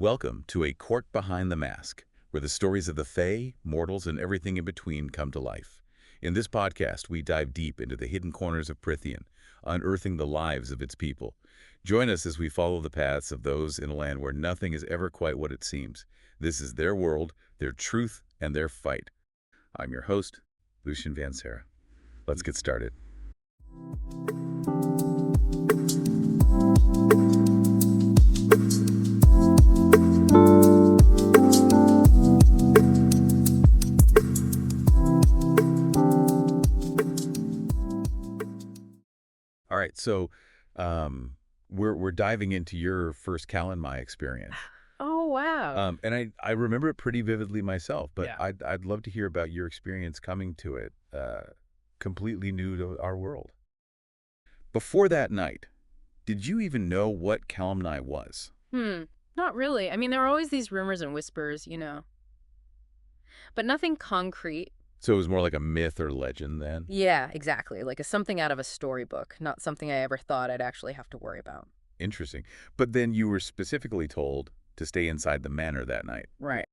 Welcome to A Court Behind the Mask, where the stories of the Fae, mortals, and everything in between come to life. In this podcast, we dive deep into the hidden corners of Prythian, unearthing the lives of its people. Join us as we follow the paths of those in a land where nothing is ever quite what it seems. This is their world, their truth, and their fight. I'm your host, Lucien and Feyre. Let's get started. All right, so we're diving into your first Calanmai experience. Oh, wow. And I remember it pretty vividly myself, but Yeah. I'd love to hear about your experience coming to it, completely new to our world. Before that night, did you even know what Calanmai was? Not really. I mean, there were always these rumors and whispers, but nothing concrete. So it was more like a myth or legend then? Yeah, exactly. Like something out of a storybook, not something I ever thought I'd actually have to worry about. Interesting. But then you were specifically told to stay inside the manor that night. Right.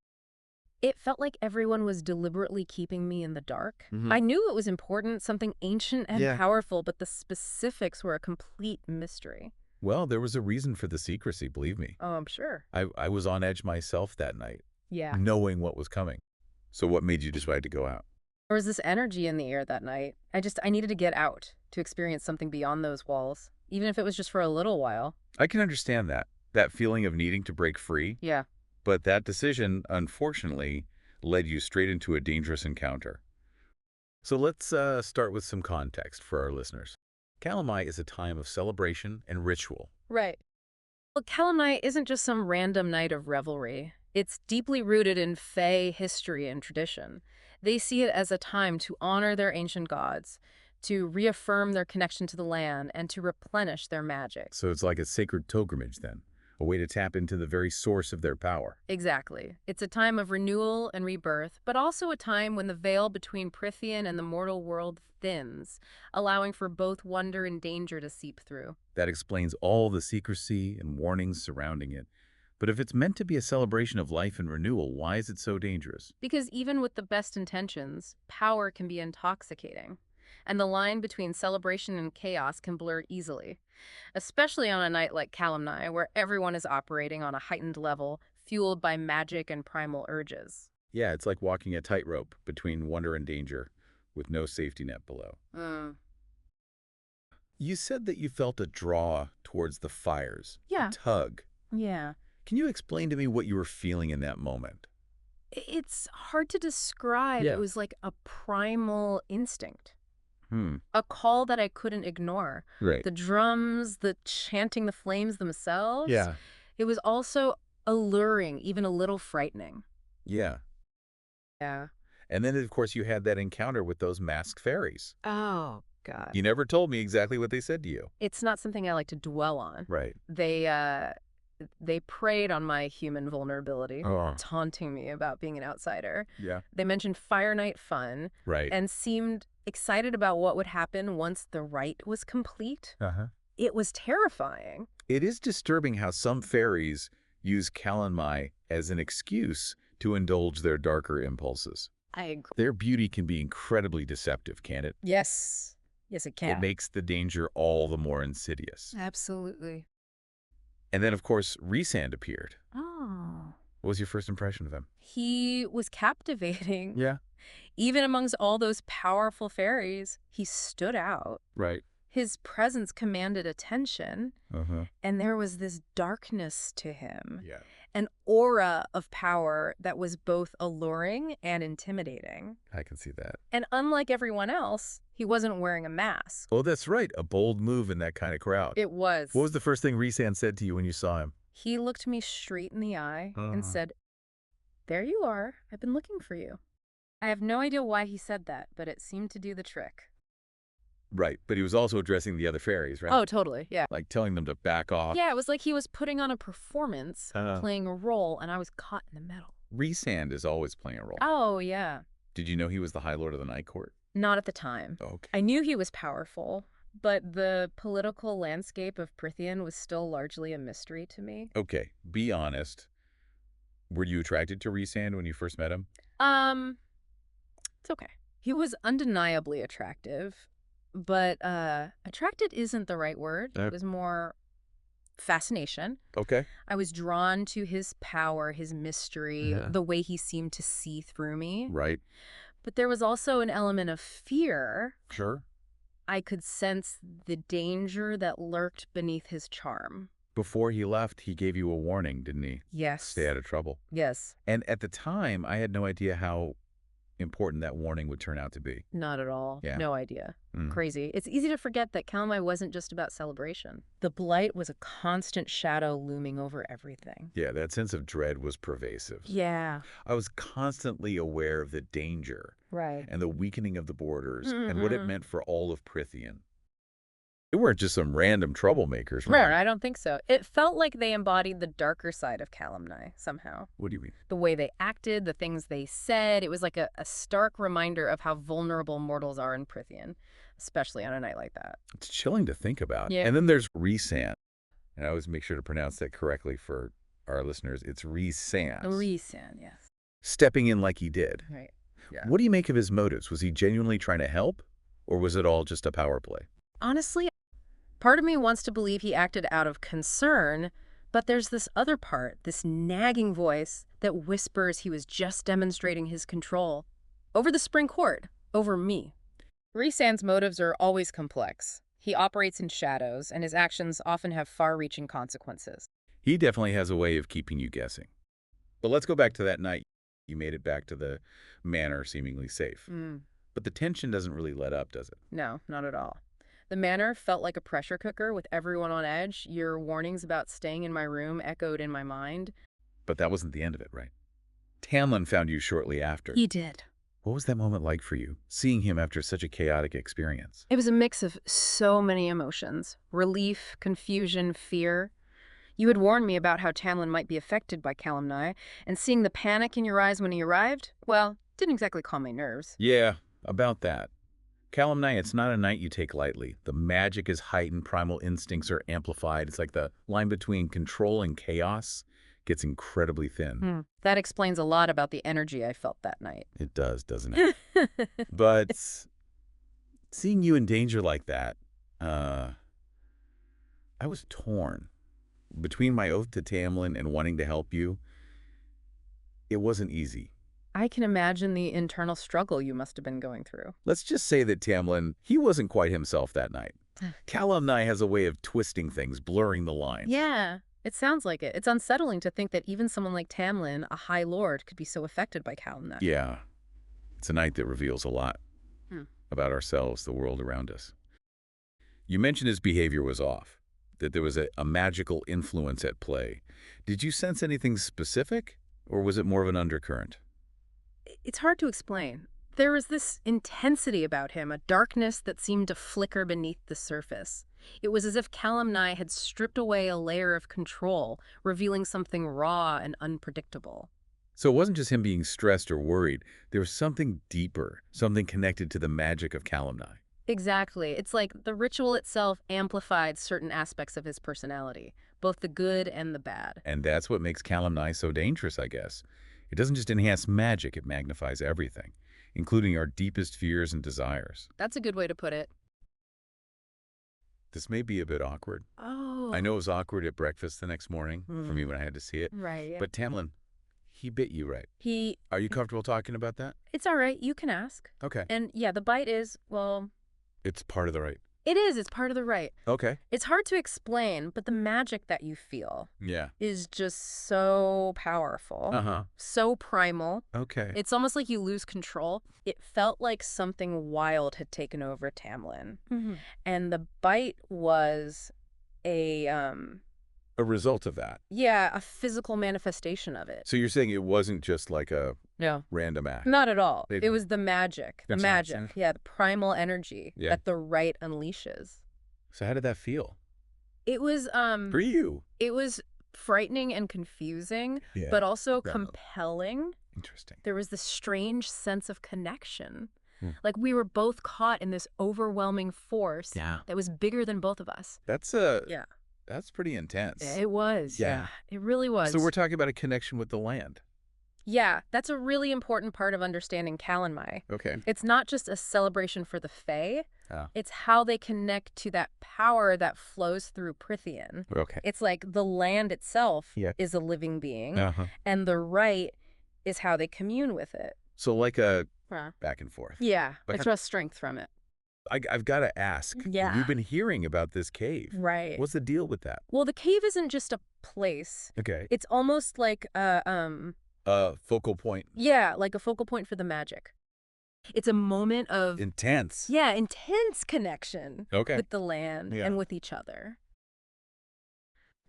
It felt like everyone was deliberately keeping me in the dark. Mhm. I knew it was important, something ancient and Yeah. powerful, but the specifics were a complete mystery. Well, there was a reason for the secrecy, believe me. Oh, I'm sure. I was on edge myself that night, Yeah. knowing what was coming. So what made you decide to go out? There was this energy in the air that night. I needed to get out, to experience something beyond those walls, even if it was just for a little while. I can understand that feeling of needing to break free, Yeah. but that decision, unfortunately, led you straight into a dangerous encounter. So let's start with some context for our listeners. Calanmai is a time of celebration and ritual. Right. Well, Calanmai isn't just some random night of revelry. It's deeply rooted in Fae history and tradition. They see it as a time to honor their ancient gods, to reaffirm their connection to the land, and to replenish their magic. So it's like a sacred pilgrimage then, a way to tap into the very source of their power. Exactly. It's a time of renewal and rebirth, but also a time when the veil between Prythian and the mortal world thins, allowing for both wonder and danger to seep through. That explains all the secrecy and warnings surrounding it. But if it's meant to be a celebration of life and renewal, why is it so dangerous? Because even with the best intentions, power can be intoxicating, and the line between celebration and chaos can blur easily, especially on a night like Calanmai, where everyone is operating on a heightened level, fueled by magic and primal urges. Yeah, it's like walking a tightrope between wonder and danger, with no safety net below. You said that you felt a draw towards the fires, Yeah. a tug. Yeah. Can you explain to me what you were feeling in that moment? It's hard to describe. Yeah. It was like a primal instinct, Hmm, a call that I couldn't ignore. right. The drums, the chanting, the flames themselves. Yeah, It was also alluring, even a little frightening. yeah. Yeah. And then, of course, you had that encounter with those masked fairies. Oh, God. You never told me exactly what they said to you. It's not something I like to dwell on. Right. They preyed on my human vulnerability, Oh, taunting me about being an outsider. yeah. They mentioned Fire Night fun Right. and seemed excited about what would happen once the rite was complete. Uh-huh. It was terrifying. It is disturbing how some fairies use Calanmai as an excuse to indulge their darker impulses. I agree. Their beauty can be incredibly deceptive, can't it? Yes. Yes, it can. It makes the danger all the more insidious. Absolutely. And then, of course, Rhysand appeared. Oh. What was your first impression of him? He was captivating. Yeah. Even amongst all those powerful fairies, he stood out. Right. His presence commanded attention, Uh-huh. and there was this darkness to him, Yeah. an aura of power that was both alluring and intimidating. I can see that. And unlike everyone else, he wasn't wearing a mask. Oh, that's right. A bold move in that kind of crowd. It was. What was the first thing Rhysand said to you when you saw him? He looked me straight in the eye and Uh-huh. said, "There you are. I've been looking for you." I have no idea why he said that, but it seemed to do the trick. Right. But he was also addressing the other fairies, right? Oh, totally. Yeah. Like telling them to back off. Yeah, it was like he was putting on a performance, Uh. playing a role, and I was caught in the middle. Rhysand is always playing a role. Oh, yeah. Did you know he was the High Lord of the Night Court? Not at the time. Okay. I knew he was powerful, but the political landscape of Prythian was still largely a mystery to me. Okay, be honest. Were you attracted to Rhysand when you first met him? Um, it's okay. He was undeniably attractive, but attracted isn't the right word. It was more fascination. Okay. I was drawn to his power, his mystery, the way he seemed to see through me. Right. But there was also an element of fear. Sure. I could sense the danger that lurked beneath his charm. Before he left, he gave you a warning, didn't he? Yes. Stay out of trouble. Yes. And at the time, I had no idea how important that warning would turn out to be. Not at all. Yeah. No idea. Mm. Crazy. It's easy to forget that Calanmai wasn't just about celebration. The blight was a constant shadow looming over everything. Yeah, that sense of dread was pervasive. Yeah. I was constantly aware of the danger Right. and the weakening of the borders and what it meant for all of Prythian. They weren't just some random troublemakers, Right, right? I don't think so. It felt like they embodied the darker side of Calanmai, somehow. What do you mean? The way they acted, the things they said, it was like a stark reminder of how vulnerable mortals are in Prythian, especially on a night like that. It's chilling to think about. Yeah. And then there's Rhysand. And I always make sure to pronounce that correctly for our listeners. It's Rhysand. Rhysand, yes. Stepping in like he did. Right. Yeah. What do you make of his motives? Was he genuinely trying to help? Or was it all just a power play? Honestly, part of me wants to believe he acted out of concern, but there's this other part, this nagging voice that whispers he was just demonstrating his control over the Spring Court, over me. Rhysand's motives are always complex. He operates in shadows, and his actions often have far-reaching consequences. He definitely has a way of keeping you guessing. But let's go back to that night. You made it back to the manor seemingly safe. But the tension doesn't really let up, does it? No, not at all. The manor felt like a pressure cooker with everyone on edge. Your warnings about staying in my room echoed in my mind. But that wasn't the end of it, right? Tamlin found you shortly after. He did. What was that moment like for you, seeing him after such a chaotic experience? It was a mix of so many emotions. Relief, confusion, fear. You had warned me about how Tamlin might be affected by Calanmai, and seeing the panic in your eyes when he arrived, well, didn't exactly calm my nerves. Yeah, about that. Calanmai, it's not a night you take lightly. The magic is heightened, primal instincts are amplified. It's like the line between control and chaos gets incredibly thin. That explains a lot about the energy I felt that night. It does, doesn't it? But seeing you in danger like that, I was torn. Between my oath to Tamlin and wanting to help you, it wasn't easy. I can imagine the internal struggle you must have been going through. Let's just say that Tamlin, he wasn't quite himself that night. Calanmai has a way of twisting things, blurring the lines. Yeah, it sounds like it. It's unsettling to think that even someone like Tamlin, a High Lord, could be so affected by Calanmai. Yeah. It's a night that reveals a lot about ourselves, the world around us. You mentioned his behavior was off, that there was a magical influence at play. Did you sense anything specific, or was it more of an undercurrent? It's hard to explain. There was this intensity about him, a darkness that seemed to flicker beneath the surface. It was as if Calanmai had stripped away a layer of control, revealing something raw and unpredictable. So it wasn't just him being stressed or worried. There was something deeper, something connected to the magic of Calanmai. Exactly. It's like the ritual itself amplified certain aspects of his personality, both the good and the bad. And that's what makes Calanmai so dangerous, I guess. It doesn't just enhance magic, it magnifies everything, including our deepest fears and desires. That's a good way to put it. This may be a bit awkward. Oh. I know it was awkward at breakfast the next morning for me when I had to see it. Right, yeah. But Tamlin, he bit you, right? Are you comfortable talking about that? It's all right. You can ask. Okay. And yeah, the bite is, well... It's part of the right. It is. It's part of the rite. Okay. It's hard to explain, but the magic that you feel Yeah. is just so powerful. So primal. Okay. It's almost like you lose control. It felt like something wild had taken over Tamlin. And the bite was a result of that. Yeah, a physical manifestation of it. So you're saying it wasn't just like a No. random act? Not at all. It was the magic. The That's magic. awesome. Yeah, the primal energy that the rite unleashes. So how did that feel? It was For you? It was frightening and confusing, but also compelling. Interesting. There was this strange sense of connection. Like we were both caught in this overwhelming force that was bigger than both of us. That's That's pretty intense. It was, Yeah. yeah. It really was. So we're talking about a connection with the land. Yeah, that's a really important part of understanding Calanmai. Okay. It's not just a celebration for the Fae, Ah. it's how they connect to that power that flows through Prithian. Okay. It's like the land itself Yeah. is a living being, Uh-huh. and the rite is how they commune with it. So like a Huh. back and forth. Yeah, But express strength from it. I've got to ask. Yeah. We've been hearing about this cave. Right. What's the deal with that? Well, the cave isn't just a place. Okay. It's almost like Focal point. yeah, like a focal point for the magic. It's a moment of Intense. yeah, intense connection Okay. with the land Yeah. and with each other.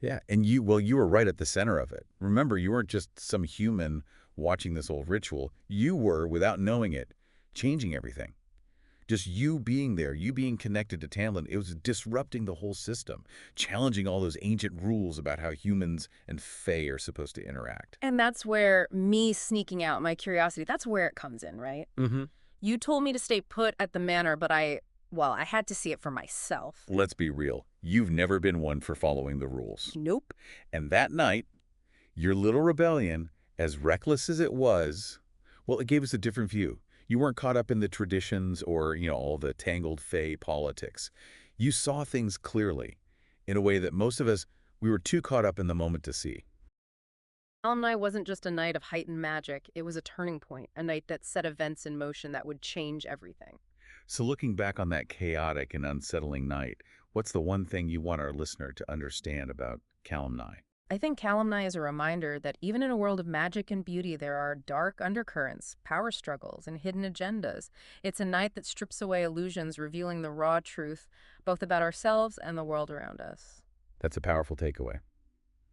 Yeah. And you were right at the center of it. Remember, you weren't just some human watching this old ritual. You were, without knowing it, changing everything. Just you being there, you being connected to Tamlin, it was disrupting the whole system, challenging all those ancient rules about how humans and Fae are supposed to interact. And that's where me sneaking out, my curiosity, that's where it comes in, right? Mm-hmm. You told me to stay put at the manor, but I had to see it for myself. Let's be real. You've never been one for following the rules. Nope. And that night, your little rebellion, as reckless as it was, well, it gave us a different view. You weren't caught up in the traditions or, all the tangled Fae politics. You saw things clearly, in a way that most of us, we were too caught up in the moment to see. Alumni wasn't just a night of heightened magic. It was a turning point, a night that set events in motion that would change everything. So looking back on that chaotic and unsettling night, what's the one thing you want our listener to understand about Calanmai? I think Calanmai is a reminder that even in a world of magic and beauty, there are dark undercurrents, power struggles, and hidden agendas. It's a night that strips away illusions, revealing the raw truth, both about ourselves and the world around us. That's a powerful takeaway.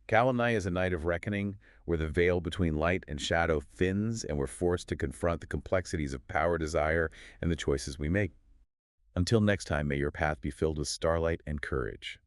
Calanmai is a night of reckoning where the veil between light and shadow thins and we're forced to confront the complexities of power, desire, and the choices we make. Until next time, may your path be filled with starlight and courage.